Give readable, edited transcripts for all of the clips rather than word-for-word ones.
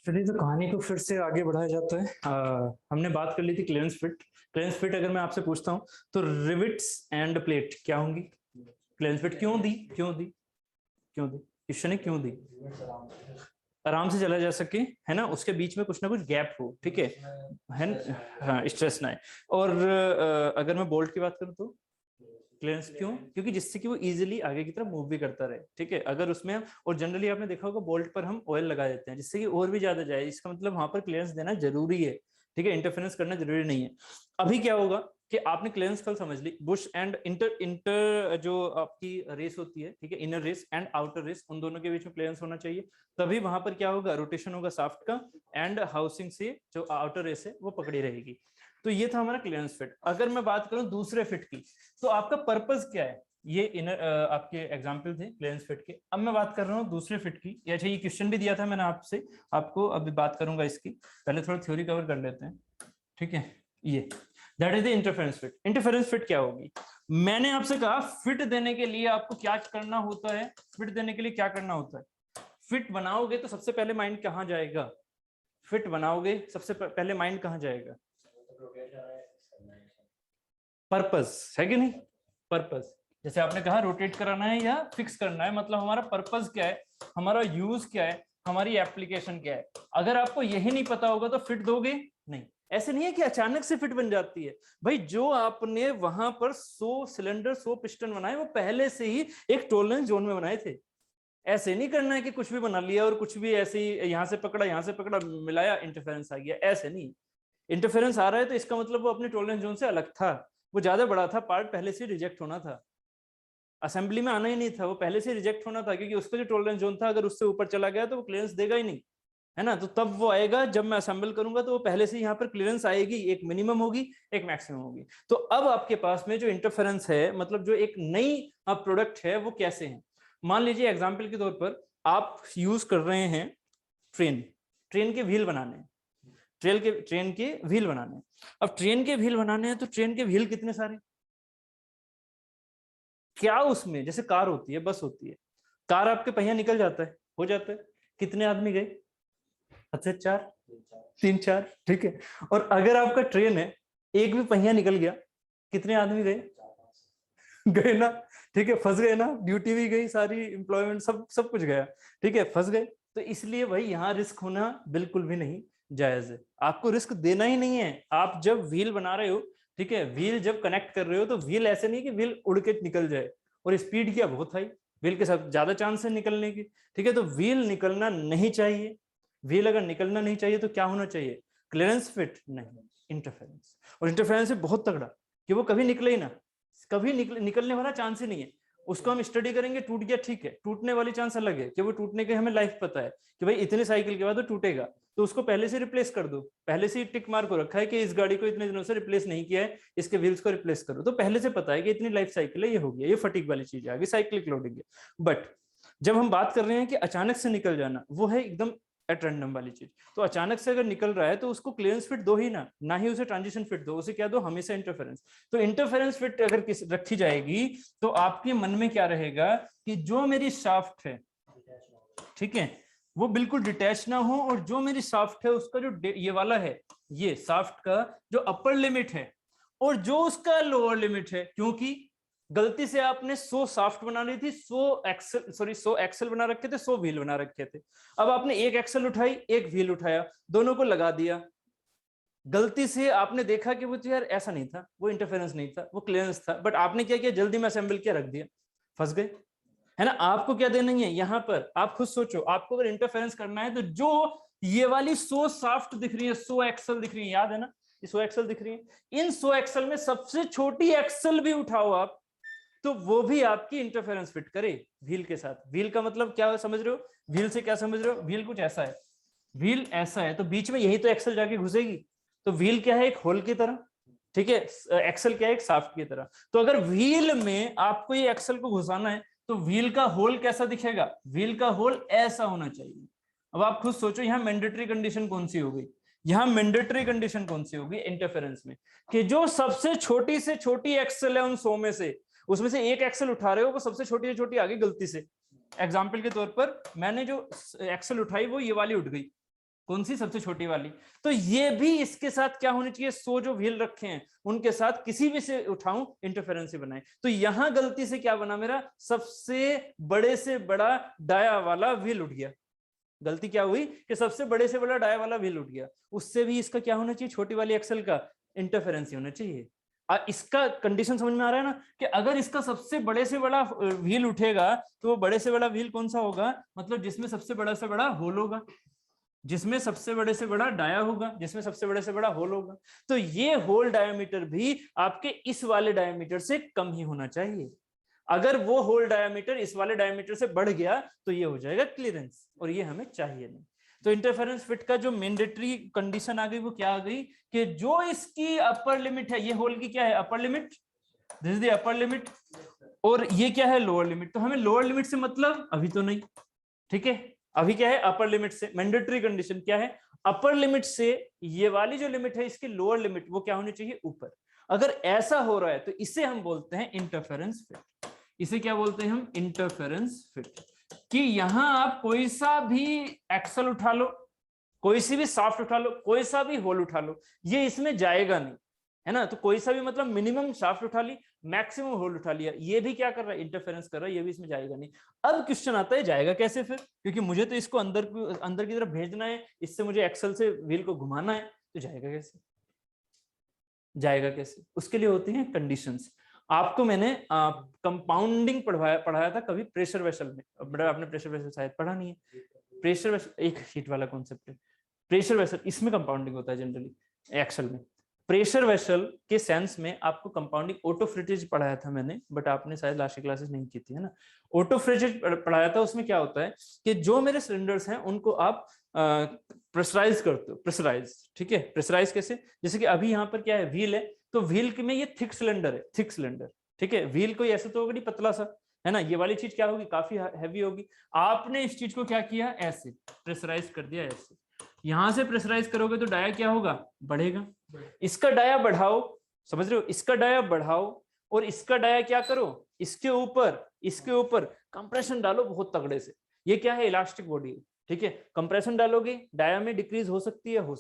चलिए तो कहानी को फिर से आगे बढ़ाया जाता है। हमने बात कर ली थी क्लियरेंस फिट। क्लियरेंस फिट अगर मैं आपसे पूछता हूँ तो रिविट्स एंड प्लेट क्या होंगी? क्लियरेंस फिट क्यों दी? क्वेश्चन है क्यों दी? आराम से चला जा सके, है ना, उसके बीच में कुछ ना कुछ गैप हो, ठीक है ना? हाँ, स्ट्रेस ना है। और अगर मैं बोल्ट की बात करूँ तो क्लियरेंस क्यों? क्योंकि जिससे कि वो इजीली आगे की तरफ मूव भी करता रहे, ठीक है। अगर उसमें हम, और जनरली आपने देखा होगा बोल्ट पर हम ऑयल लगा देते हैं जिससे कि और भी ज्यादा जाए, इसका मतलब वहां पर क्लियरेंस देना जरूरी है, ठीक है। इंटरफेरेंस करना जरूरी नहीं है। अभी क्या होगा कि आपने क्लियरेंस कल समझ ली, बुश एंड इंटर इंटर जो आपकी रेस होती है, ठीक है, inner race and outer race, उन दोनों के बीच में क्लियरेंस होना चाहिए। तभी वहां पर क्या होगा, रोटेशन होगा शाफ्ट का, एंड हाउसिंग से जो आउटर रेस है वो पकड़ी रहेगी। तो ये था हमारा क्लियरेंस फिट। अगर मैं बात करूं दूसरे फिट की, तो आपका पर्पस क्या है? ये इनर आपके एग्जाम्पल थे क्लियरेंस फिट के। अब मैं बात कर रहा हूँ दूसरे फिट की। अच्छा, ये क्वेश्चन भी दिया था मैंने आपसे, आपको अभी बात करूंगा इसकी। पहले थोड़ा थ्योरी कवर कर लेते हैं, ठीक है। ये that is the interference fit. Interference fit क्या होगी? मैंने आपसे कहा फिट देने के लिए आपको क्या करना होता है। फिट देने के लिए क्या करना होता है? फिट बनाओगे तो सबसे पहले माइंड कहाँ जाएगा? फिट बनाओगे सबसे पहले माइंड कहाँ जाएगा? पर्पस है कि नहीं? पर्पस, जैसे आपने कहा रोटेट कराना है या फिक्स करना है, मतलब हमारा पर्पस क्या है, हमारा यूज क्या है, हमारी एप्लीकेशन क्या है। अगर आपको यही नहीं पता होगा तो फिट दोगे नहीं। ऐसे नहीं है कि अचानक से फिट बन जाती है भाई। जो आपने वहां पर 100 सिलेंडर 100 पिस्टन बनाए वो पहले से ही एक टॉलरेंस जोन में बनाए थे। ऐसे नहीं करना है कि कुछ भी बना लिया और कुछ भी ऐसे ही यहाँ से पकड़ा यहाँ से पकड़ा मिलाया इंटरफेरेंस आ गया, ऐसे नहीं। इंटरफेरेंस आ रहा है तो इसका मतलब वो अपने टॉलरेंस जोन से अलग था, वो ज्यादा बड़ा था, पार्ट पहले से रिजेक्ट होना था, असेंबली में आना ही नहीं था, वो पहले से रिजेक्ट होना था, क्योंकि उसका जो टॉलरेंस जोन था अगर उससे ऊपर चला गया तो वो क्लियरेंस देगा ही नहीं, है ना। तो तब वो आएगा जब मैं असेंबल करूंगा तो वो पहले से यहाँ पर क्लियरेंस आएगी, एक मिनिमम होगी एक मैक्सिमम होगी। तो अब आपके पास में जो इंटरफेरेंस है, मतलब जो एक नई प्रोडक्ट है, वो कैसे है? मान लीजिए एग्जाम्पल के तौर पर आप यूज कर रहे हैं ट्रेन, ट्रेन के व्हील बनाने, ट्रेन के व्हील बनाने। अब ट्रेन के व्हील बनाने हैं तो ट्रेन के व्हील कितने सारे, क्या उसमें, जैसे कार होती है, बस होती है, कार आपके पहिया निकल जाता है, हो जाता है, कितने आदमी गए? अच्छा, चार, तीन चार, ठीक है। और अगर आपका ट्रेन है, एक भी पहिया निकल गया, कितने आदमी गए? गए ना, ठीक है, फंस गए ना, ड्यूटी भी गई, सारी एम्प्लॉयमेंट सब सब कुछ गया, ठीक है, फंस गए। तो इसलिए भाई यहाँ रिस्क होना बिल्कुल भी नहीं जायज है, आपको रिस्क देना ही नहीं है। आप जब व्हील बना रहे हो, ठीक है, व्हील जब कनेक्ट कर रहे हो तो व्हील ऐसे नहीं कि व्हील उड़ के निकल जाए, और स्पीड क्या बहुत हाई, व्हील के साथ ज्यादा चांस है निकलने की, ठीक है। तो व्हील निकलना नहीं चाहिए। व्हील अगर निकलना नहीं चाहिए तो क्या होना चाहिए? क्लियरेंस फिट नहीं, इंटरफेरेंस। और इंटरफेरेंस है बहुत तगड़ा कि वो कभी निकले ही ना, कभी निकलने वाला चांस ही नहीं है। उसको हम स्टडी करेंगे, टूट गया, ठीक है, टूटने वाली चांस अलग है कि वो टूटने के हमें लाइफ पता है कि भाई इतने साइकिल के बाद वो टूटेगा, तो उसको पहले से रिप्लेस कर दो। पहले से टिक मार्क हो रखा है कि इस गाड़ी को इतने दिनों से रिप्लेस नहीं किया है, इसके व्हील्स को रिप्लेस करो, तो पहले से पता है कि इतनी लाइफ साइकिल है, ये हो गया, ये फटीक वाली चीज आ गई, साइक्लिक लोडिंग है। बट जब हम बात कर रहे हैं कि अचानक से निकल जाना, वो है एकदम एट रैंडम वाली चीज। तो अचानक से अगर निकल रहा है तो उसको क्लियरेंस फिट दो ही ना ही उसे ट्रांजिशन फिट दो, उसे क्या दो, हमेशा इंटरफेरेंस। तो इंटरफेरेंस फिट अगर रखी जाएगी तो आपके मन में क्या रहेगा कि जो मेरी शाफ्ट है, ठीक है, वो बिल्कुल डिटैच ना हो, और जो मेरी शाफ्ट है उसका जो ये वाला है, ये शाफ्ट का जो अपर लिमिट है और जो उसका लोअर लिमिट है, क्योंकि गलती से आपने 100 शाफ्ट बना ली थी, 100 एक्सल बना रखे थे, 100 व्हील बना रखे थे। अब आपने एक एक्सल उठाई एक व्हील उठाया, दोनों को लगा दिया, गलती से आपने देखा कि वो तो यार ऐसा नहीं था, वो इंटरफेरेंस नहीं था, वो क्लियरेंस था, बट आपने क्या किया, जल्दी में असेंबल किया, रख दिया, फंस गए, है ना। आपको क्या देना है यहाँ पर, आप खुद सोचो, आपको अगर इंटरफेरेंस करना है तो जो ये वाली 100 शाफ्ट दिख रही है, 100 एक्सल दिख रही है, याद है ना, ये 100 एक्सल दिख रही है, इन 100 एक्सल में सबसे छोटी एक्सल भी उठाओ आप, तो वो भी आपकी इंटरफेरेंस फिट करे व्हील के साथ। व्हील का मतलब क्या समझ रहे हो? व्हील से क्या समझ रहे हो? व्हील कुछ ऐसा है, व्हील ऐसा है तो बीच में यही तो एक्सल जाके घुसेगी, तो व्हील क्या है, एक होल की तरह, ठीक है, एक्सल क्या है, एक शाफ्ट की तरह। तो अगर व्हील में आपको ये एक्सल को घुसाना है तो व्हील का होल कैसा दिखेगा? व्हील का होल ऐसा होना चाहिए। अब आप खुद सोचो यहाँ मैंडेटरी कंडीशन कौन सी होगी, यहाँ मैंडेटरी कंडीशन कौन सी होगी इंटरफेरेंस में, कि जो सबसे छोटी से छोटी एक्सल है उन 100 में से, उसमें से एक एक्सल उठा रहे हो, वो सबसे छोटी से छोटी आ गई गलती से। एग्जाम्पल के तौर पर मैंने जो एक्सल उठाई वो ये वाली उठ गई, कौन सी? सबसे छोटी वाली। तो ये भी इसके साथ क्या होनी चाहिए? 100 जो व्हील रखे हैं उनके साथ किसी भी से उठाऊं इंटरफेरेंस ही बनाए। तो यहां गलती से क्या बना मेरा? सबसे बड़े से बड़ा डाया वाला व्हील उठ गया। गलती क्या हुई कि सबसे बड़े से बड़ा डाया वाला व्हील उठ गया। उससे भी इसका क्या होना चाहिए? छोटी वाली एक्सल का इंटरफेरेंस होना चाहिए। इसका कंडीशन समझ में आ रहा है ना कि अगर इसका सबसे बड़े से बड़ा व्हील उठेगा तो वो बड़े से बड़ा व्हील कौन सा होगा? मतलब जिसमें सबसे बड़ा से बड़ा होल होगा, जिसमें सबसे बड़े से बड़ा डाया होगा, जिसमें सबसे बड़े से बड़ा होल होगा। तो ये होल डायमीटर भी आपके इस वाले डायमीटर से कम ही होना चाहिए। अगर वो होल डायमीटर इस वाले डायमीटर से बढ़ गया तो ये हो जाएगा क्लियरेंस, और ये हमें चाहिए नहीं। तो इंटरफेरेंस फिट का जो मैंडेटरी कंडीशन आ गई वो क्या आ गई कि जो इसकी अपर लिमिट है, ये होल की क्या है? Upper limit, this is the upper limit, और ये क्या है? Lower limit. तो हमें लोअर लिमिट से मतलब अभी तो नहीं, ठीक है, अभी क्या है? अपर लिमिट से। मैंडेटरी कंडीशन क्या है? अपर लिमिट से ये वाली जो लिमिट है इसकी लोअर लिमिट वो क्या होनी चाहिए? ऊपर। अगर ऐसा हो रहा है तो इसे हम बोलते हैं इंटरफेरेंस फिट। इसे क्या बोलते हैं हम? Interference fit. कि यहां आप कोई सा भी एक्सल उठा लो, कोई सी भी शाफ्ट उठा लो, कोई सा भी होल उठा लो, ये इसमें जाएगा नहीं, है ना। तो कोई सा भी मतलब मिनिमम शाफ्ट उठा ली, मैक्सिमम होल उठा लिया, ये भी क्या कर रहा है? इंटरफेरेंस कर रहा है, ये भी इसमें जाएगा नहीं। अब क्वेश्चन आता है जाएगा कैसे फिर? क्योंकि मुझे तो इसको अंदर की तरफ भेजना है, इससे मुझे एक्सल से व्हील को घुमाना है, तो जाएगा कैसे? जाएगा कैसे? उसके लिए होती हैं कंडीशंस। आपको मैंने कंपाउंडिंग पढ़ाया था कभी प्रेशर वेसल में, बड़ा आपने प्रेशर वेसल शायद पढ़ा नहीं है। प्रेशर वेसल एक शीट वाला कॉन्सेप्ट है। प्रेशर वेसल, इसमें कंपाउंडिंग होता है जनरली एक्सल में। प्रेशर वेसल के सेंस में आपको कंपाउंडिंग ऑटोफ्रेटेज पढ़ाया था मैंने, बट आपने शायद लास्ट क्लासेस नहीं की थी, है ना। ऑटोफ्रेटेज पढ़ाया था, उसमें क्या होता है कि जो मेरे सिलेंडर्स हैं उनको आप प्रेशराइज करते हो। प्रेशराइज, ठीक है। प्रेशराइज कैसे? जैसे कि अभी यहाँ पर क्या है? व्हील है, तो व्हील में ये थिक सिलेंडर है, थिक सिलेंडर, ठीक है। व्हील कोई ऐसे तो होगा नहीं पतला सा, है ना। ये वाली चीज क्या होगी? काफी हैवी होगी। आपने इस चीज को क्या किया? ऐसे प्रेशराइज कर दिया, ऐसे। यहां से प्रेशराइज करोगे तो डाया क्या होगा? बढ़ेगा। इसका डाया बढ़ाओ, समझ रहे हो? इसका डाया बढ़ाओ और इसका डाया क्या करो? इसके ऊपर कंप्रेशन डालो बहुत तगड़े से। ये क्या है? इलास्टिक बॉडी है, ठीक है। कंप्रेशन डालोगे, डाया में डिक्रीज हो सकती है,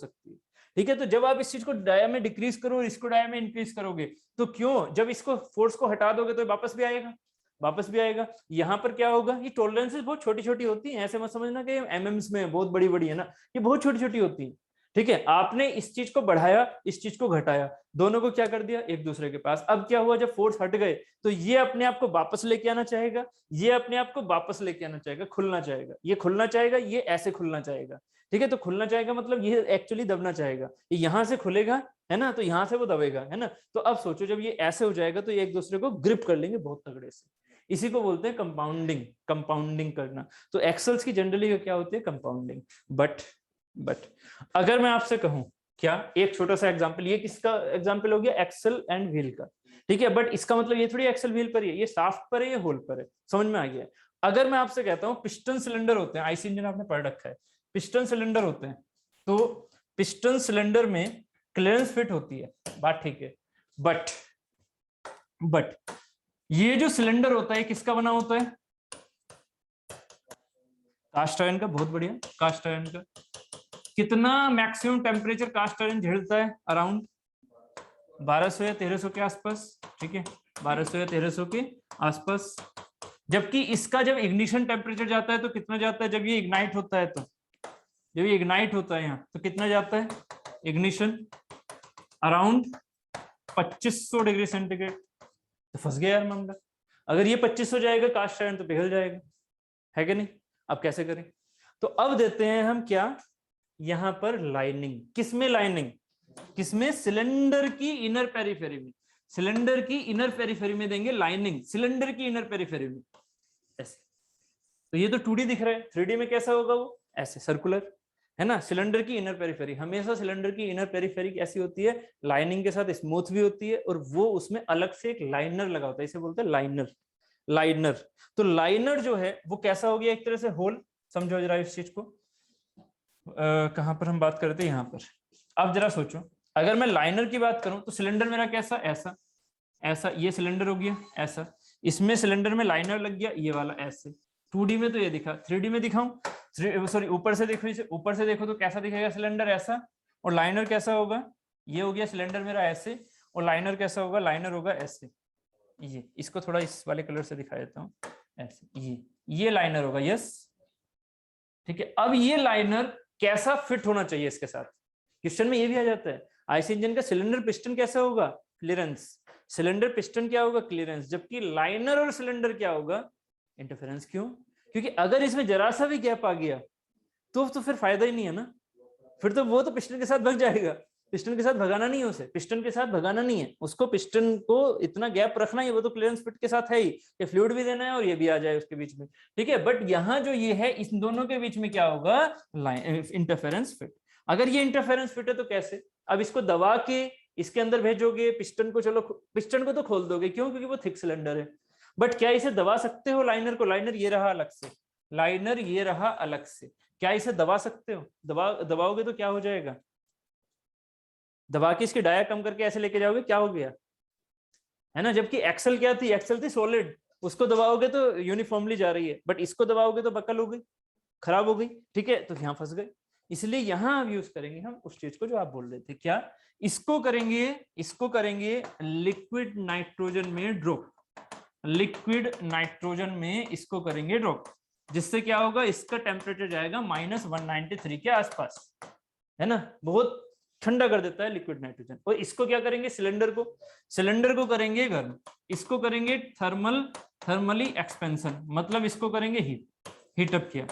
ठीक है। तो जब आप इस चीज को डाया में डिक्रीज करो और इसको डाया में इंक्रीज करोगे तो क्यों? जब इसको फोर्स को हटा दोगे तो वापस भी आएगा। यहाँ पर क्या होगा? ये टॉलरेंसेस बहुत छोटी छोटी होती हैं, ऐसे मत समझना कि एमएम्स में बहुत बड़ी बड़ी है ना, ये बहुत छोटी छोटी होती है, ठीक है। आपने इस चीज को बढ़ाया, इस चीज को घटाया, दोनों को क्या कर दिया? एक दूसरे के पास। अब क्या हुआ? जब फोर्स हट गए तो ये अपने आप को वापस लेके आना चाहेगा, ये अपने आप को वापस लेके आना चाहेगा, खुलना चाहेगा, ये खुलना चाहेगा, ये ऐसे खुलना चाहेगा, ठीक है। तो खुलना चाहेगा मतलब ये एक्चुअली दबना चाहेगा, ये यहां से खुलेगा, है ना, तो यहां से वो दबेगा, है ना। तो अब सोचो जब ये ऐसे हो जाएगा तो ये एक दूसरे को ग्रिप कर लेंगे बहुत तगड़े से। इसी को बोलते हैं कंपाउंडिंग करना। तो एक्सल्स की जनरली क्या होती है? कंपाउंडिंग। बट अगर मैं आपसे कहूं, क्या एक छोटा सा एग्जांपल, ये किसका एग्जांपल हो गया? एक्सल एंड व्हील का, ठीक है। बट इसका मतलब ये थोड़ी एक्सल व्हील पर ही है, ये शाफ्ट पर है, ये होल पर है, समझ में आ गया। अगर मैं आपसे कहता हूं पिस्टन सिलेंडर होते हैं, आईसी इंजन आपने पढ़ रखा है, पिस्टन सिलेंडर होते हैं, तो पिस्टन सिलेंडर में क्लियरेंस फिट होती है, बात ठीक है। बट ये जो सिलेंडर होता है किसका बना होता है? कास्ट आयरन का। बहुत बढ़िया, कास्ट आयरन का। कितना मैक्सिमम टेम्परेचर कास्ट आयरन झेलता है? अराउंड 1200 या 1300 के आसपास, ठीक है, 1200 या 1300 के आसपास। जबकि इसका जब इग्निशन टेम्परेचर जाता है तो कितना जाता है? जब ये इग्नाइट होता है, तो जब ये इग्नाइट होता है यहाँ तो कितना जाता है इग्निशन? Around 2500 degree centigrade. तो फंस गया यार मामला। अगर ये 2500 जाएगा कास्ट आयरन तो पिघल जाएगा, है कि नहीं। अब कैसे करें? तो अब देते हैं हम क्या यहां पर लाइनिंग। किसमें लाइनिंग? किसमें? सिलेंडर की इनर पेरिफेरी में। सिलेंडर की इनर पेरिफेरी में देंगे लाइनिंग, सिलेंडर की इनर पेरिफेरी में ऐसे। तो ये तो 2D दिख रहा है, 3D में कैसा होगा? वो ऐसे सर्कुलर, है ना। सिलेंडर की इनर पेरिफेरी, हमेशा सिलेंडर की इनर पेरिफेरी कैसी होती है? लाइनिंग के साथ स्मूथ भी होती है, और वो उसमें अलग से एक लाइनर लगा होता है, इसे बोलते हैं लाइनर। तो लाइनर जो है वो कैसा हो गया? एक तरह से होल। समझो जरा इस चीज को। कहां पर हम बात करते हैं? यहाँ पर। अब जरा सोचो, अगर मैं लाइनर की बात करूं तो सिलेंडर मेरा कैसा? ऐसा ये सिलेंडर हो गया ऐसा, इसमें सिलेंडर में लाइनर लग गया ये वाला ऐसे। 2D में तो ये दिखा, 3D में दिखाऊं? सॉरी ऊपर से देखो, इसे ऊपर से देखो तो कैसा दिखेगा सिलेंडर, ऐसा, और लाइनर कैसा होगा, ये हो गया सिलेंडर मेरा ऐसे, और लाइनर कैसा होगा, लाइनर होगा ऐसे, ये इसको थोड़ा इस वाले कलर से दिखा देता हूँ, ऐसे ये लाइनर होगा, यस ठीक है। अब ये लाइनर कैसा फिट होना चाहिए इसके साथ, क्वेश्चन में ये भी आ जाता है, आईसी इंजन का सिलेंडर पिस्टन कैसा होगा, क्लियरेंस, सिलेंडर पिस्टन क्या होगा, क्लियरेंस, जबकि लाइनर और सिलेंडर क्या होगा, इंटरफेरेंस। क्यों? क्योंकि अगर इसमें जरा सा भी गैप आ गया तो फिर फायदा ही नहीं है ना, फिर तो वो तो पिस्टन के साथ भग जाएगा, पिस्टन के साथ भगाना नहीं है उसे, पिस्टन के साथ भगाना नहीं है उसको, पिस्टन को इतना गैप रखना है, वो तो क्लियरेंस फिट के साथ है ही, ये फ्लूइड भी देना है और ये भी आ जाए उसके बीच में, ठीक है। बट यहाँ जो ये है, इस दोनों के बीच में क्या होगा, इंटरफेरेंस फिट। अगर ये इंटरफेरेंस फिट है तो कैसे, अब इसको दबा के इसके अंदर भेजोगे पिस्टन को, चलो पिस्टन को तो खोल दोगे, क्यों, क्योंकि वो थिक सिलेंडर है, बट क्या इसे दबा सकते हो लाइनर को, लाइनर ये रहा अलग से, लाइनर ये रहा अलग से, क्या इसे दबा सकते हो, दबाओगे तो क्या हो जाएगा, दबा के इसकी डाया कम करके ऐसे लेके जाओगे, क्या हो गया, है ना, जबकि एक्सल क्या थी, एक्सल थी सॉलिड, उसको दबाओगे तो यूनिफॉर्मली जा रही है, बट इसको दबाओगे तो बकल हो गई, खराब हो गई, ठीक है, तो यहाँ फंस गए। इसलिए यहां अब यूज करेंगे हम उस चीज को जो आप बोल रहे थे, क्या, इसको करेंगे लिक्विड नाइट्रोजन में ड्रॉप, लिक्विड नाइट्रोजन में इसको करेंगे ड्रॉप, जिससे क्या होगा, इसका टेम्परेचर जाएगा -193 के आसपास, है ना, बहुत ठंडा कर देता है लिक्विड नाइट्रोजन। और इसको क्या करेंगे, सिलेंडर को करेंगे गर्म, इसको करेंगे थर्मली एक्सपेंशन, मतलब इसको करेंगे हीट अप किया,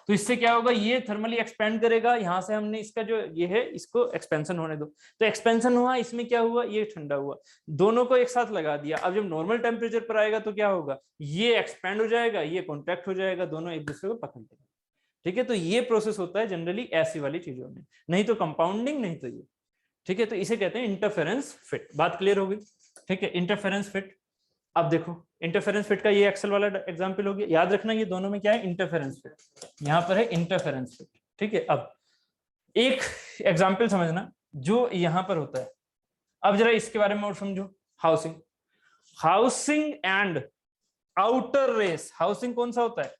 तो इससे क्या होगा, ये थर्मली एक्सपेंड करेगा, यहां से हमने इसका जो ये है इसको एक्सपेंशन होने दो, तो एक्सपेंशन हुआ, इसमें क्या हुआ, ये ठंडा हुआ, दोनों को एक साथ लगा दिया, अब जब नॉर्मल टेम्परेचर पर आएगा तो क्या होगा, ये एक्सपेंड हो जाएगा, ये कॉन्ट्रैक्ट हो जाएगा, दोनों एक दूसरे को पकड़ लेंगे, ठीक है। तो ये प्रोसेस होता है जनरली ऐसी वाली चीजों में, नहीं तो कंपाउंडिंग, नहीं तो ये, ठीक है। तो इसे कहते हैं इंटरफेरेंस फिट, बात क्लियर होगी, ठीक है, इंटरफेरेंस फिट। अब देखो इंटरफेरेंस फिट का ये एक्सेल वाला एग्जांपल हो गया, याद रखना ये दोनों में क्या है, इंटरफेरेंस फिट, यहाँ पर है इंटरफेरेंस फिट, ठीक है। अब एक एग्जांपल समझना जो यहाँ पर होता है, अब जरा इसके बारे में और समझो, housing and outer race, housing कौन सा होता है,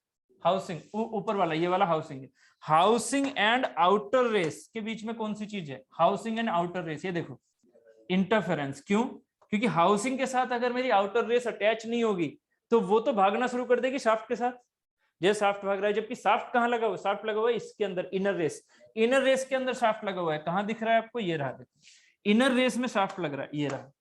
हाउसिंग ऊपर वाला, ये वाला हाउसिंग है, हाउसिंग एंड आउटर रेस के बीच में कौन सी चीज है, हाउसिंग एंड आउटर रेस, ये देखो इंटरफेरेंस, क्यों, क्योंकि हाउसिंग के साथ अगर मेरी आउटर रेस अटैच नहीं होगी तो वो तो भागना शुरू कर देगी शाफ्ट के साथ, जैसे शाफ्ट भाग रहा है, जबकि शाफ्ट कहाँ लगा हुआ, शाफ्ट लगा हुआ है इसके अंदर, इनर रेस के अंदर शाफ्ट लगा हुआ है, कहाँ दिख रहा है आपको, ये रहा, देखो इनर रेस में शाफ्ट लग रहा है, ये रहा,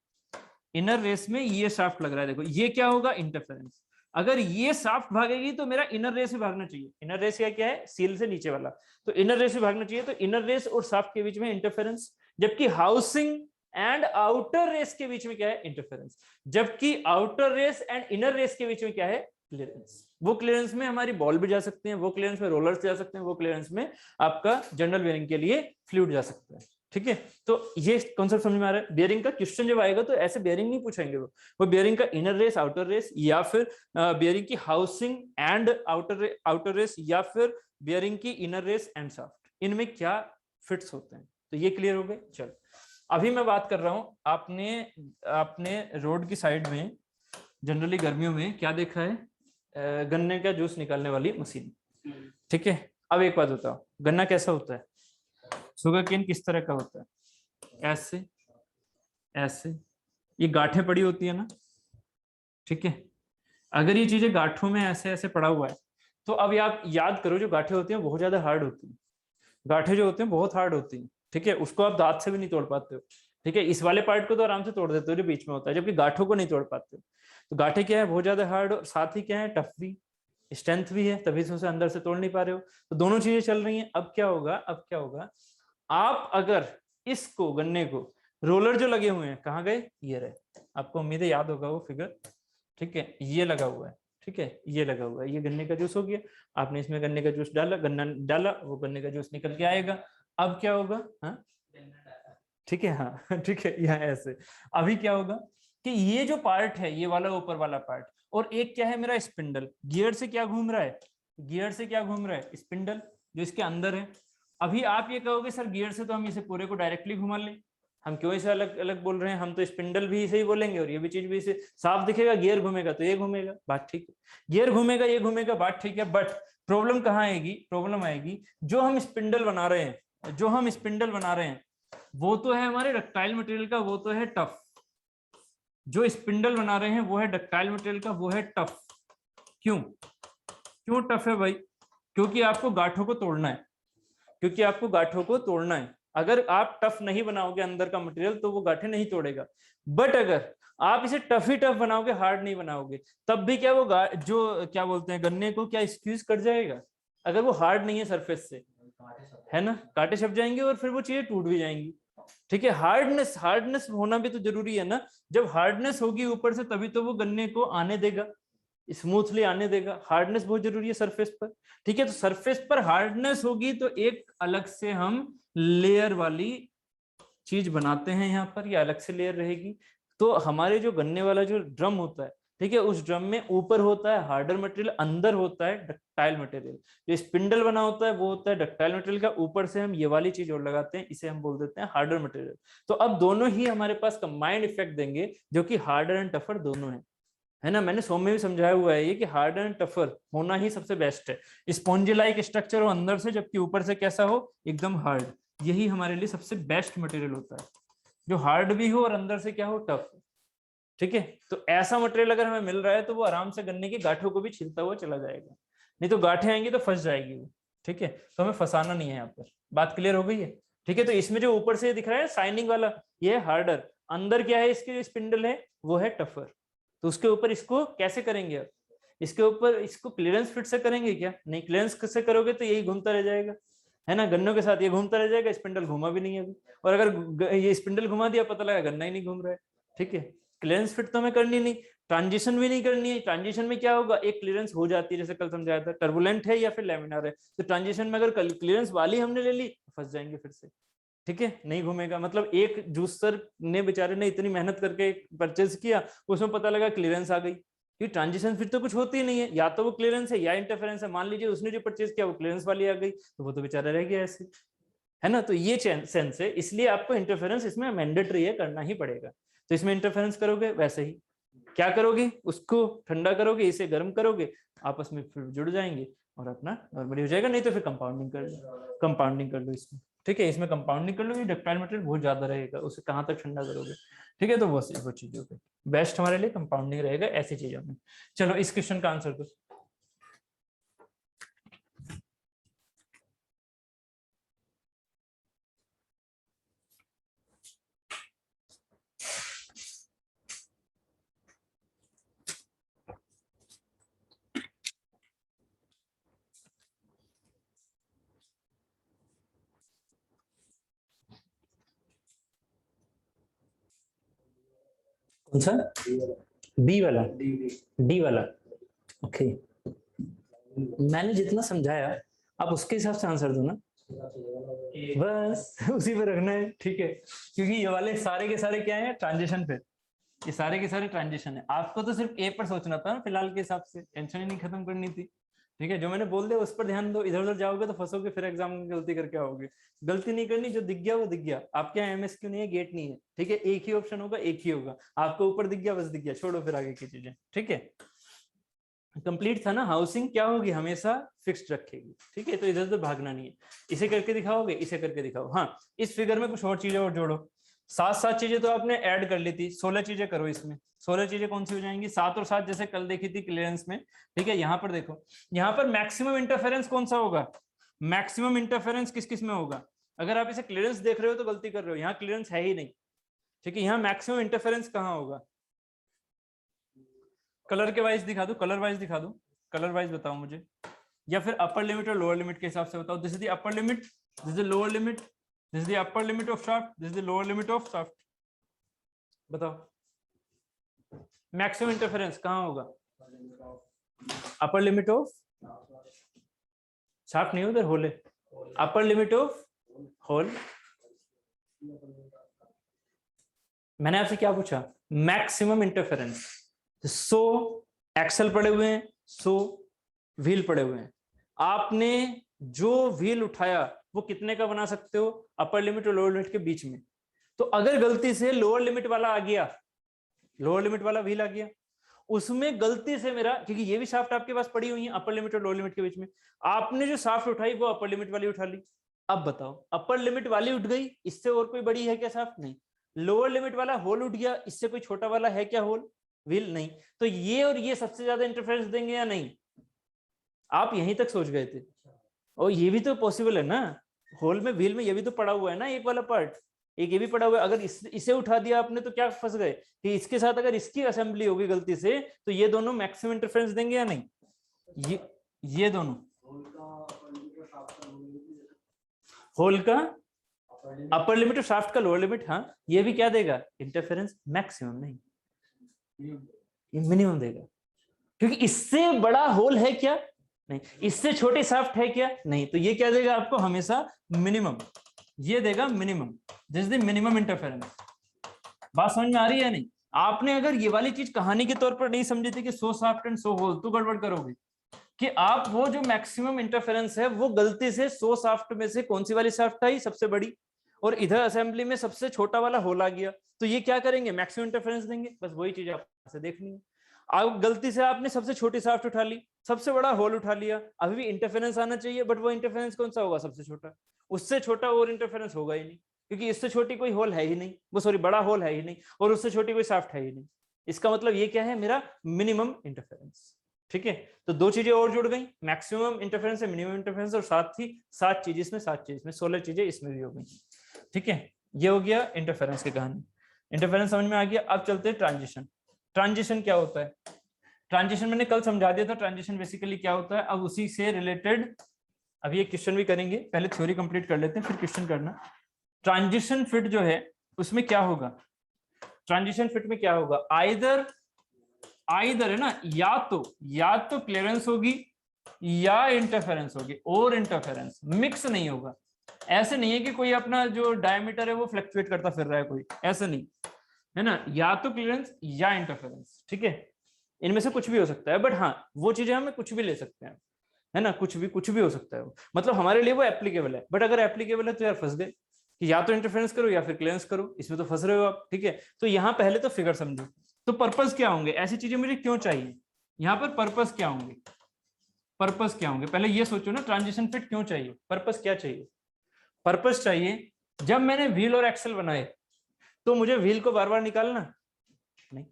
इनर रेस में ये शाफ्ट लग रहा है, देखो ये क्या होगा, इंटरफेरेंस। अगर ये शाफ्ट भागेगी तो मेरा इनर रेस भी भागना चाहिए, इनर रेस क्या है, सील से नीचे वाला, तो इनर रेस भी भागना चाहिए, तो इनर रेस और शाफ्ट के बीच में इंटरफेरेंस, जबकि हाउसिंग एंड आउटर रेस के बीच में क्या है, इंटरफेरेंस, जबकि outer race and inner race के बीच में क्या है, क्लियरेंस। वो क्लियरेंस में हमारी बॉल भी जा सकते हैं, वो क्लियरेंस में रोलर्स जा सकते हैं, वो क्लियरेंस में आपका जनरल बेयरिंग के लिए फ्लूइड जा सकता है, ठीक है। तो ये कॉन्सेप्ट समझ में आ रहा है। बेयरिंग का क्वेश्चन जब आएगा तो ऐसे बेयरिंग नहीं पूछेंगे, वो बेयरिंग का इनर रेस आउटर रेस, या फिर बेयरिंग की हाउसिंग एंड आउटर रेस, या फिर बेयरिंग की इनर रेस एंड शाफ्ट, इनमें क्या फिट्स होते हैं, तो ये क्लियर हो गए। चलो अभी मैं बात कर रहा हूं, आपने रोड की साइड में जनरली गर्मियों में क्या देखा है, गन्ने का जूस निकालने वाली मशीन, ठीक है। अब एक बात बताओ, गन्ना कैसा होता है, शुगर केन किस तरह का होता है, ऐसे ऐसे, ये गांठें पड़ी होती है ना, ठीक है। अगर ये चीजें गांठों में ऐसे ऐसे पड़ा हुआ है तो अब आप याद करो, जो गांठें होती हैं बहुत ज्यादा हार्ड होती हैं, गांठें जो होते हैं बहुत हार्ड होती हैं, ठीक है, उसको आप दांत से भी नहीं तोड़ पाते हो, ठीक है। इस वाले पार्ट को तो आराम से तोड़ देते हो जो बीच में होता है, जबकि गांठों को नहीं तोड़ पाते हो। तो गांठें क्या है, बहुत ज्यादा हार्ड, और साथ ही क्या है, टफ भी, स्ट्रेंथ भी है, तभी से उसे अंदर से तोड़ नहीं पा रहे हो, तो दोनों चीजें चल रही हैं। अब क्या होगा, आप अगर इसको, गन्ने को, रोलर जो लगे हुए हैं कहाँ गए, ये रहे, आपको उम्मीद है याद होगा वो फिगर, ठीक है, ये लगा हुआ है, ठीक है, ये लगा हुआ है, ये गन्ने का जूस हो गया, आपने इसमें गन्ने का जूस डाला, गन्ना डाला, वो गन्ने का जूस निकल के आएगा। अब क्या होगा, हाँ ठीक है, हाँ ठीक है, यहाँ ऐसे। अभी क्या होगा कि ये जो पार्ट है, ये वाला ऊपर वाला पार्ट, और एक क्या है मेरा स्पिंडल, गियर से क्या घूम रहा है, गियर से क्या घूम रहा है, स्पिंडल जो इसके अंदर है। अभी आप ये कहोगे सर गियर से तो हम इसे पूरे को डायरेक्टली घुमा लें, हम क्यों इसे अलग अलग बोल रहे हैं? हम तो स्पिंडल भी इसे ही बोलेंगे और ये भी चीज भी इसे साफ दिखेगा। गियर घूमेगा तो ये घूमेगा, बात ठीक है। गियर घूमेगा ये घूमेगा, बात ठीक है। बट प्रॉब्लम कहाँ आएगी? प्रॉब्लम आएगी जो हम स्पिंडल बना रहे हैं, जो हम स्पिंडल बना रहे हैं वो तो है हमारे डक्टाइल मटेरियल का, वो तो है टफ। जो स्पिंडल बना रहे हैं वो है डक्टाइल मटेरियल का, वो है टफ। क्यों क्यों टफ है भाई? क्योंकि आपको गांठों को तोड़ना है, क्योंकि आपको गांठों को तोड़ना है। अगर आप टफ नहीं बनाओगे अंदर का मटेरियल तो वो गांठें नहीं तोड़ेगा। बट अगर आप इसे टफ ही टफ बनाओगे, हार्ड नहीं बनाओगे, तब भी क्या वो जो क्या बोलते हैं गन्ने को क्या स्क्वीज कट जाएगा? अगर वो हार्ड नहीं है सरफेस से, है ना, कांटे छप जाएंगे और फिर वो चीजें टूट भी जाएंगी। ठीक है, हार्डनेस, हार्डनेस होना भी तो जरूरी है ना। जब हार्डनेस होगी ऊपर से तभी तो वो गन्ने को आने देगा, स्मूथली आने देगा। हार्डनेस बहुत जरूरी है सरफेस पर। ठीक है, तो सरफेस पर हार्डनेस होगी तो एक अलग से हम लेयर वाली चीज बनाते हैं यहाँ पर, या अलग से लेयर रहेगी। तो हमारे जो गन्ने वाला जो ड्रम होता है, ठीक है, उस ड्रम में ऊपर होता है हार्डर मटेरियल, अंदर होता है डक्टाइल मटेरियल। जो स्पिंडल बना होता है वो होता है डक्टाइल मटेरियल का, ऊपर से हम ये वाली चीज और लगाते हैं, इसे हम बोल देते हैं हार्डर मटेरियल। तो अब दोनों ही हमारे पास कंबाइंड इफेक्ट देंगे, जो कि हार्डर एंड टफर दोनों है ना। मैंने सोम में भी समझाया हुआ है ये कि हार्ड एंड टफर होना ही सबसे बेस्ट है। स्पॉन्जी लाइक स्ट्रक्चर हो अंदर से, जबकि ऊपर से कैसा हो, एकदम हार्ड। यही हमारे लिए सबसे बेस्ट मटेरियल होता है, जो हार्ड भी हो और अंदर से क्या हो, टफ। ठीक है, तो ऐसा मटेरियल अगर हमें मिल रहा है तो वो आराम से गन्ने की गांठों को भी छिलता हुआ चला जाएगा। नहीं तो गांठें आएंगी तो फंस जाएगी वो। ठीक है, तो हमें फंसाना नहीं है यहाँ पर। बात क्लियर हो गई है? ठीक है, तो इसमें जो ऊपर से दिख रहा है शाइनिंग वाला, ये है हार्डर। अंदर क्या है, इसके जो स्पिंडल है वो है टफर। तो उसके ऊपर इसको कैसे करेंगे अब? इसके ऊपर इसको क्लियरेंस फिट से करेंगे क्या? नहीं, क्लियरेंस से करोगे तो यही घूमता रह जाएगा, है ना। गन्नों के साथ ये घूमता रह जाएगा, स्पिंडल घूमा भी नहीं है अभी। और अगर ये स्पिंडल घुमा दिया, पता लगा गन्ना ही नहीं घूम रहा है। ठीक है, क्लियरेंस फिट तो हमें करनी नहीं, ट्रांजिशन भी नहीं करनी है। ट्रांजिशन में क्या होगा, एक क्लियरेंस हो जाती है, जैसे कल समझाया था, टर्बुलेंट है या फिर लैमिनार है। तो ट्रांजिशन में अगर क्लियरेंस वाली हमने ले ली, फंस जाएंगे फिर से। ठीक है, नहीं घूमेगा। मतलब एक जूसर ने बेचारे ने इतनी मेहनत करके परचेज किया, उसमें पता लगा क्लियरेंस आ गई। ये ट्रांजिशन फिर तो कुछ होती ही नहीं है, या तो वो क्लियरेंस है या इंटरफेरेंस है। मान लीजिए उसने जो परचेज किया वो क्लियरेंस वाली आ गई, तो वो तो बेचारा रह गया ऐसे, है ना। तो ये सेंस है, इसलिए आपको इंटरफेरेंस इसमें मैंडेटरी है, करना ही पड़ेगा। तो इसमें इंटरफेरेंस करोगे, वैसे ही क्या करोगे, उसको ठंडा करोगे, इसे गर्म करोगे, आपस में फिर जुड़ जाएंगे और अपना नॉर्मली हो जाएगा। नहीं तो फिर कंपाउंडिंग कर लो, कंपाउंडिंग कर लो इसमें। ठीक है, इसमें कंपाउंडिंग कर लो, ये डक्टाइल मटेरियल बहुत ज्यादा रहेगा, उसे कहाँ तक ठंडा करोगे। ठीक है, तो वो चीजों पे बेस्ट हमारे लिए कंपाउंडिंग रहेगा ऐसी चीजों में। चलो इस क्वेश्चन का आंसर दो। कौन सा? बी वाला? डी वाला? ओके, मैंने जितना समझाया आप उसके हिसाब से आंसर दो ना, बस उसी पे रखना है। ठीक है, क्योंकि ये वाले सारे के सारे क्या है, ट्रांजिशन पे। ये सारे के सारे ट्रांजिशन है। आपको तो सिर्फ ए पर सोचना था ना फिलहाल के हिसाब से, टेंशन ही नहीं खत्म करनी थी। ठीक है, जो मैंने बोल दिया उस पर ध्यान दो, इधर उधर जाओगे तो फंसोगे, फिर एग्जाम में गलती करके आओगे। गलती नहीं करनी, जो दिख गया वो दिख गया। आपके यहाँ एमएसक्यू नहीं है, गेट नहीं है। ठीक है, एक ही ऑप्शन होगा, एक ही होगा। आपको ऊपर दिख गया, बस दिख गया, छोड़ो फिर आगे की चीजें। ठीक है, कंप्लीट था ना। हाउसिंग क्या होगी, हमेशा फिक्स्ड रखेगी। ठीक है, तो इधर उधर भागना नहीं है। इसे करके दिखाओगे, इसे करके दिखाओ। हाँ, इस फिगर में कुछ और चीजें और जोड़ो। 7 चीजें तो आपने ऐड कर ली थी, 16 चीजें करो इसमें। 16 चीजें कौन सी हो जाएंगी? 7 और 7 जैसे कल देखी थी क्लियरेंस में। ठीक है, यहाँ पर देखो, यहाँ पर मैक्सिमम इंटरफेरेंस कौन सा होगा? मैक्सिमम इंटरफेरेंस किस किस में होगा? अगर आप इसे क्लियरेंस देख रहे हो तो गलती कर रहे हो, यहाँ क्लियरेंस है ही नहीं। ठीक है, यहाँ मैक्सिमम इंटरफेरेंस कहाँ होगा? कलर के वाइज दिखा दो, कलर वाइज दिखा दो, कलर वाइज बताओ मुझे। या फिर अपर लिमिट और लोअर लिमिट के हिसाब से बताओ। This is the upper limit, this is the lower limit, this is the upper limit of shaft, this is the lower limit of shaft. बताओ मैक्सिमम इंटरफेरेंस कहाँ होगा? अपर लिमिट ऑफ शाफ्ट नहीं, उधर hole है। Upper limit of hole. मैंने आपसे क्या पूछा? Maximum interference. 100 एक्सल पड़े हुए हैं, 100 व्हील पड़े हुए हैं। आपने जो व्हील उठाया वो कितने का बना सकते हो? अपर लिमिट और लोअर लिमिट के बीच में। तो अगर गलती से लोअर लिमिट वाला आ गया, लोअर लिमिट वाला व्हील आ गया, उसमें गलती से मेरा, क्योंकि ये भी शाफ्ट आपके पास पड़ी हुई है अपर लिमिट और लोअर लिमिट के बीच में, आपने जो शाफ्ट उठाई वो अपर लिमिट वाली उठा ली। अब बताओ, अपर लिमिट वाली उठ गई, इससे और कोई बड़ी है क्या शाफ्ट? नहीं। लोअर लिमिट वाला होल उठ गया, इससे कोई छोटा वाला है क्या होल, व्हील? नहीं। तो ये और ये सबसे ज्यादा इंटरफेरेंस देंगे या नहीं? आप यहीं तक सोच गए थे, और ये भी तो पॉसिबल है ना, होल में व्हील में ये भी तो पड़ा हुआ है ना, एक वाला पार्ट, एक ये भी पड़ा हुआ है। अगर इसे उठा दिया आपने तो क्या फंस गए कि इसके साथ अगर इसकी असेंबली होगी गलती से तो ये दोनों मैक्सिमम इंटरफेरेंस देंगे या नहीं? ये दोनों होल का अपर लिमिट और शाफ्ट का लोअर लिमिट, हाँ, ये भी क्या देगा? इंटरफेरेंस मैक्सिमम, नहीं ये मिनिमम देगा। क्योंकि इससे बड़ा होल है क्या? नहीं। इससे छोटी शाफ्ट है क्या? नहीं। तो ये क्या देगा आपको? हमेशा मिनिमम, ये देगा minimum. This is the minimum interference. बात समझ में आ रही है नहीं? आपने अगर ये वाली चीज कहानी के तौर पर नहीं समझी थी कि सो शाफ्ट एंड सो होल, तो गड़बड़ करोगे कि आप वो जो मैक्सिमम इंटरफेरेंस है वो गलती से 100 शाफ्ट में से कौन सी वाली शाफ्ट आई? सबसे बड़ी, और इधर असेंबली में सबसे छोटा वाला होल आ गया, तो ये क्या करेंगे? मैक्सिमम इंटरफेरेंस देंगे। बस वही चीज आपसे देखनी है। अब गलती से आपने सबसे छोटी शाफ्ट उठा ली, सबसे बड़ा होल उठा लिया, अभी भी इंटरफेरेंस आना चाहिए, बट वो इंटरफेरेंस कौन सा होगा? सबसे छोटा। उससे छोटा और इंटरफेरेंस होगा ही नहीं, क्योंकि इससे छोटी कोई होल है ही नहीं, वो सॉरी बड़ा होल है ही नहीं, और उससे छोटी कोई शाफ्ट है ही नहीं। इसका मतलब ये क्या है? मेरा मिनिमम इंटरफेरेंस। ठीक है, तो दो चीजें और जुड़ गई, मैक्सिमम इंटरफेरेंस है मिनिमम इंटरफेरेंस, और साथ ही 7 चीज इसमें, 7 चीज इसमें, 16 चीजें इसमें भी हो गई। ठीक है, ये हो गया इंटरफेरेंस की कहानी। इंटरफेरेंस समझ में आ गया। अब चलते हैं ट्रांजिशन। ट्रांजिशन क्या होता है? ट्रांजिशन मैंने कल समझा दिया था, ट्रांजिशन बेसिकली क्या होता है। अब उसी से रिलेटेड अभी एक क्वेश्चन भी करेंगे, पहले थ्योरी कंप्लीट कर लेते हैं फिर क्वेश्चन करना। ट्रांजिशन फिट जो है उसमें क्या होगा? ट्रांजिशन फिट में क्या होगा? आइदर है ना, या तो क्लियरेंस होगी या इंटरफेरेंस होगी, और इंटरफेरेंस मिक्स नहीं होगा। ऐसे नहीं है कि कोई अपना जो डायमीटर है वो फ्लक्चुएट करता फिर रहा है, कोई ऐसा नहीं है ना, या तो क्लियरेंस या इंटरफेरेंस। ठीक है, इनमें से कुछ भी हो सकता है, बट हाँ वो चीजें हमें कुछ भी ले सकते हैं, है ना, कुछ भी हो सकता है वो, मतलब हमारे लिए वो एप्लीकेबल है। बट अगर एप्लीकेबल है तो यार फंस गए कि या तो इंटरफेरेंस करो या फिर क्लियरेंस करो, इसमें तो फंस रहे हो आप। ठीक है, तो यहाँ पहले तो फिगर समझो, तो पर्पस क्या होंगे, ऐसी चीजें मुझे क्यों चाहिए, यहाँ पर पर्पस क्या होंगे, पर्पस क्या होंगे, पहले ये सोचो ना, ट्रांजिशन फिट क्यों चाहिए, पर्पस क्या चाहिए? पर्पस चाहिए, जब मैंने व्हील और एक्सल बनाए तो मुझे व्हील को बार बार निकालना नहीं।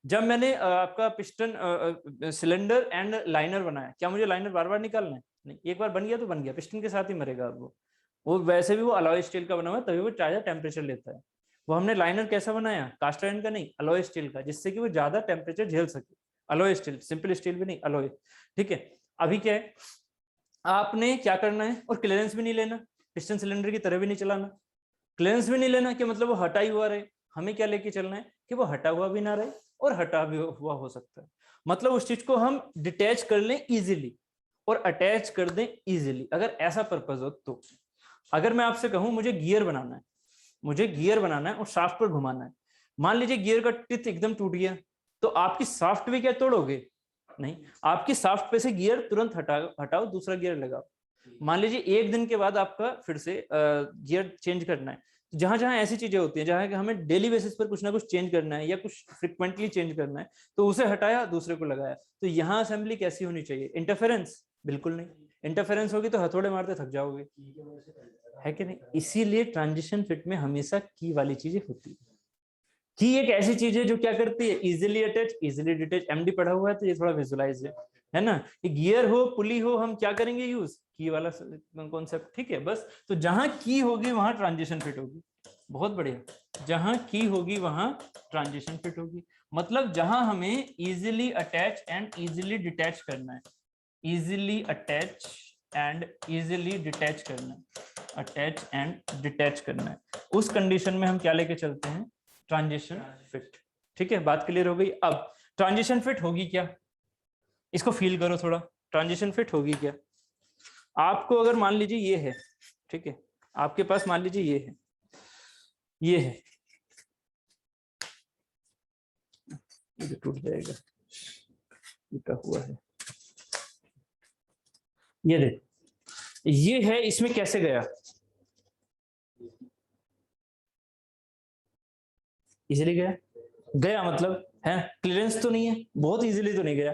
जब मैंने आपका पिस्टन सिलेंडर एंड लाइनर बनाया, क्या मुझे लाइनर बार बार निकालना है? नहीं, एक बार बन गया तो बन गया, पिस्टन के साथ ही मरेगा वो वैसे भी वो अलॉय स्टील का बना हुआ है, तभी वो ज्यादा टेम्परेचर लेता है। वो हमने लाइनर कैसा बनाया? कास्ट आयरन का नहीं, अलॉय स्टील का, जिससे कि वो ज्यादा टेम्परेचर झेल सके। अलॉय स्टील, सिंपल स्टील भी नहीं, अलॉय। ठीक है, अभी क्या है, आपने क्या करना है, और क्लियरेंस भी नहीं लेना, पिस्टन सिलेंडर की तरह भी नहीं चलाना, क्लियरेंस भी नहीं लेना कि मतलब वो हटा ही हुआ रहे। हमें क्या लेके चलना है कि वो हटा हुआ भी ना रहे और हटा भी हुआ हो सकता है, मतलब उस चीज को हम डिटैच कर लें इजीली और अटैच कर दें इजीली, अगर ऐसा पर्पज हो तो। अगर मैं आपसे कहूं मुझे गियर बनाना है, मुझे गियर बनाना है और शाफ्ट पर घुमाना है, मान लीजिए गियर का टिथ एकदम टूट गया, तो आपकी शाफ्ट भी क्या तोड़ोगे? नहीं, आपकी शाफ्ट पे से गियर तुरंत हटाओ, दूसरा गियर लगाओ। मान लीजिए एक दिन के बाद आपका फिर से गियर चेंज करना है, जहां जहां ऐसी चीजें होती हैं जहां हमें डेली बेसिस पर कुछ ना कुछ चेंज करना है या कुछ फ्रिक्वेंटली चेंज करना है, तो उसे हटाया, दूसरे को लगाया। तो यहाँ असेंबली कैसी होनी चाहिए? इंटरफेरेंस बिल्कुल नहीं, इंटरफेरेंस होगी तो हथौड़े मारते थक जाओगे, है कि नहीं? इसीलिए ट्रांजिशन फिट में हमेशा की वाली चीजें होती है। की एक ऐसी चीज है जो क्या करती है? Easily attach, easily detach. MD पढ़ा हुआ है तो ये थोड़ा विजुलाइज है ना, कि गियर हो पुली हो, हम क्या करेंगे? यूज की वाला कॉन्सेप्ट। ठीक है, बस तो जहां की होगी वहां ट्रांजिशन फिट होगी। बहुत बढ़िया, जहां की होगी वहां ट्रांजिशन फिट होगी, मतलब जहां हमें easily attach and easily detach करना है, easily attach and easily detach करना है, अटैच एंड डिटैच करना है, उस कंडीशन में हम क्या लेके चलते हैं? Transition fit. ठीक है, बात क्लियर हो गई। अब ट्रांजिशन फिट होगी क्या, इसको फील करो थोड़ा, ट्रांजिशन फिट होगी क्या? आपको अगर मान लीजिए ये है, ठीक है, आपके पास मान लीजिए ये है, ये है, ये टूट जाएगा, टूटा हुआ है, ये देख, ये है, इसमें कैसे गया? इजीली गया, गया मतलब है क्लियरेंस तो नहीं है, बहुत इजीली तो नहीं गया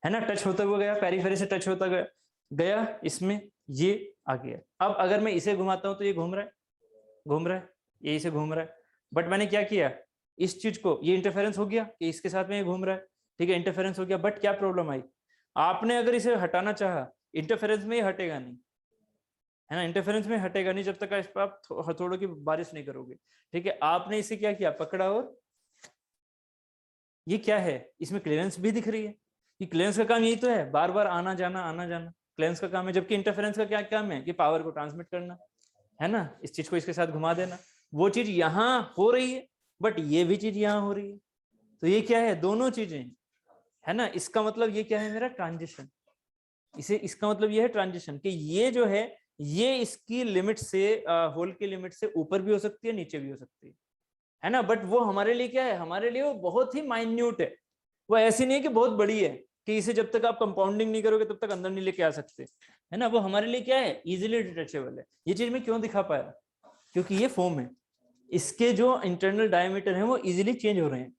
है ना, टच होता हुआ गया, पेरीफेरी से टच होता गया, गया इसमें, ये आ गया। अब अगर मैं इसे घुमाता हूं तो ये घूम रहा है, घूम रहा है, ये इसे घूम रहा है, बट मैंने क्या किया, इस चीज को, ये इंटरफेरेंस हो गया कि इसके साथ में ये घूम रहा है, ठीक है, इंटरफेरेंस हो गया, बट क्या प्रॉब्लम आई, आपने अगर इसे हटाना चाहा, इंटरफेरेंस में ये हटेगा नहीं, है ना, इंटरफेरेंस में हटेगा नहीं जब तक इस पर आप हथौड़ों की बारिश नहीं करोगे, ठीक है। आपने इसे क्या किया, पकड़ा, और ये क्या है, इसमें क्लियरेंस भी दिख रही है, कि क्लियरेंस का काम यही तो है, बार बार आना जाना आना जाना, क्लियरेंस का काम है, जबकि इंटरफेरेंस का क्या काम है, कि पावर को ट्रांसमिट करना, है ना, इस चीज को इसके साथ घुमा देना, वो चीज यहाँ हो रही है, बट ये भी चीज यहाँ हो रही है, तो ये क्या है, दोनों चीजें, है ना, इसका मतलब ये क्या है, मेरा ट्रांजिशन, इसे, इसका मतलब ये है ट्रांजिशन, कि ये जो है, ये इसकी लिमिट से, होल की लिमिट से ऊपर भी हो सकती है, नीचे भी हो सकती है ना, बट वो हमारे लिए क्या है, हमारे लिए वो बहुत ही माइन्यूट है, वो ऐसी नहीं है कि बहुत बड़ी है, कि इसे जब तक आप कंपाउंडिंग नहीं करोगे तब तक अंदर नहीं लेके आ सकते, है ना, वो हमारे लिए क्या है, इजीली डिटेचेबल है। ये चीज मैं क्यों दिखा पाया, क्योंकि ये फोम है, इसके जो इंटरनल डायमीटर है वो इजीली चेंज हो रहे हैं,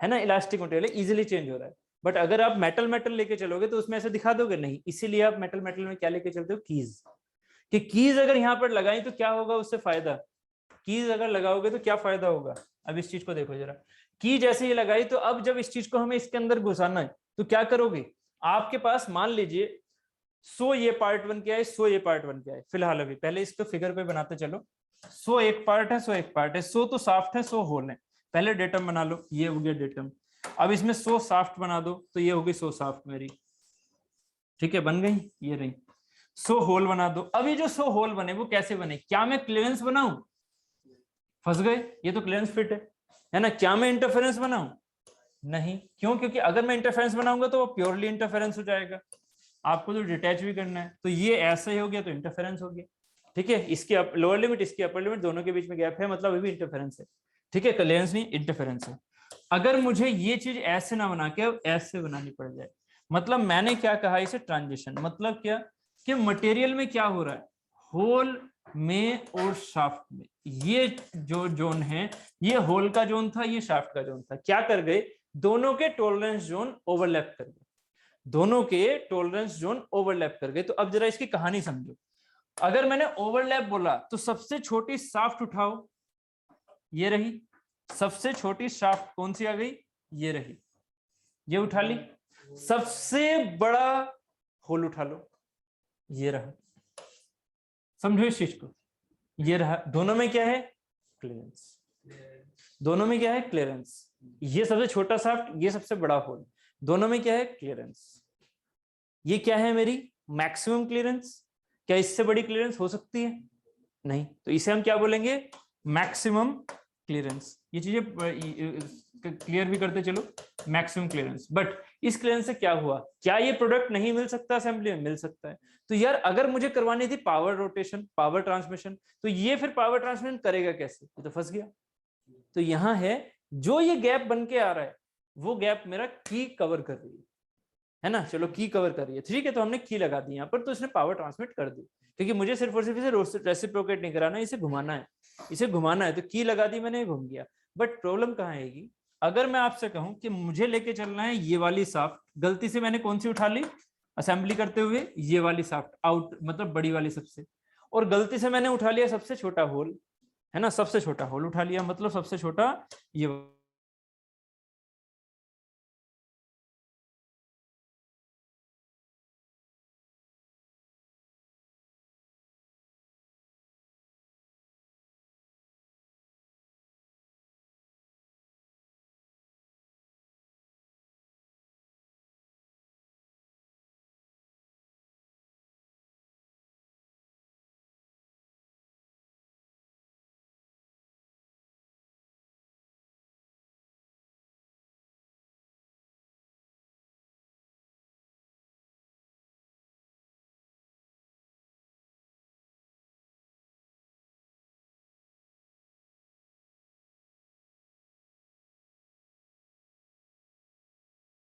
है ना, इलास्टिक मटेरियल इजीली चेंज हो रहा है, बट अगर आप मेटल मेटल लेके चलोगे तो उसमें ऐसे दिखा दोगे नहीं, इसीलिए आप मेटल मेटल में क्या लेके चलते हो, कीज, कि कीज अगर यहाँ पर लगाई तो क्या होगा उससे फायदा, कीज अगर लगाओगे तो क्या फायदा होगा, अब इस चीज को देखो जरा, की जैसे ही लगाई, तो अब जब इस चीज को हमें इसके अंदर घुसाना है तो क्या करोगे, आपके पास मान लीजिए 100 ये पार्ट 1 क्या है, 100 ये पार्ट 1 क्या है, फिलहाल अभी पहले इसको फिगर पे बनाते चलो, 100 एक पार्ट है, 100 एक पार्ट है, 100 तो साफ्ट है, 100 होल है, पहले डेटम बना लो, ये हो गया डेटम, अब इसमें 100 साफ्ट बना दो तो ये होगी 100 साफ्ट मेरी, ठीक है, बन गई, ये रही 100 होल बना दो। अब ये जो 100 होल बने वो कैसे बने, क्या मैं क्लियरेंस बनाऊं, फंस गए, ये तो क्लियरेंस फिट है ना, क्या मैं इंटरफेरेंस बनाऊं, नहीं, क्यों, क्योंकि अगर मैं इंटरफेरेंस बनाऊंगा तो वो प्योरली इंटरफेरेंस हो जाएगा, आपको तो डिटैच भी करना है, तो ये ऐसा ही हो गया तो इंटरफेरेंस हो गया, ठीक है, इसकी लोअर लिमिट इसकी अपर लिमिट दोनों के बीच में गैप है, मतलब अभी भी इंटरफेरेंस है, ठीक है, क्लियरेंस नहीं इंटरफेरेंस है। अगर मुझे ये चीज ऐसे ना बना के अब ऐसे बनानी पड़ जाए, मतलब मैंने क्या कहा इसे ट्रांजिशन, मतलब क्या, कि मटेरियल में क्या हो रहा है, होल में और शाफ्ट में, ये जो जोन है, ये होल का जोन था, ये शाफ्ट का जोन था, क्या कर गए, दोनों के टॉलरेंस जोन ओवरलैप कर गए, दोनों के टॉलरेंस जोन ओवरलैप कर गए। तो अब जरा इसकी कहानी समझो, अगर मैंने ओवरलैप बोला तो सबसे छोटी शाफ्ट उठाओ, ये रही, सबसे छोटी शाफ्ट कौन सी आ गई, ये रही, ये उठा ली, सबसे बड़ा होल उठा लो, ये रहा, समझो इस चीज को, ये रहा, दोनों में क्या है, क्लियरेंस, दोनों में क्या है, क्लियरेंस, ये सबसे छोटा शाफ्ट, ये सबसे बड़ा होल, दोनों में क्या है, क्लियरेंस, ये क्या है मेरी मैक्सिमम क्लियरेंस, क्या इससे बड़ी क्लियरेंस हो सकती है, नहीं, तो इसे हम क्या बोलेंगे, मैक्सिमम क्लियरेंस, ये चीजें क्लियर भी करते चलो, मैक्सिमम क्लियरेंस, बट इस क्लियरेंस से क्या हुआ, क्या ये प्रोडक्ट नहीं मिल सकता असेंबली में, मिल सकता है, तो यार अगर मुझे करवानी थी पावर रोटेशन, पावर ट्रांसमिशन, तो ये फिर पावर ट्रांसमिशन करेगा कैसे, ये तो फंस गया, तो यहाँ है जो ये गैप बन के आ रहा है, वो गैप मेरा की कवर कर रही है ना, चलो की कवर कर रही है, ठीक है, तो हमने की लगा दी यहाँ पर, तो इसने पावर ट्रांसमिट कर दी, क्योंकि मुझे सिर्फ और सिर्फ इसे रेसिप्रोकेट नहीं कराना, इसे घुमाना है, इसे घुमाना है, तो की लगा दी मैंने, घूम गया, बट प्रॉब्लम कहाँ आएगी, अगर मैं आपसे कहूं कि मुझे लेके चलना है ये वाली शाफ्ट, गलती से मैंने कौन सी उठा ली असेंबली करते हुए, ये वाली शाफ्ट आउट, मतलब बड़ी वाली सबसे, और गलती से मैंने उठा लिया सबसे छोटा होल, है ना, सबसे छोटा होल उठा लिया, मतलब सबसे छोटा ये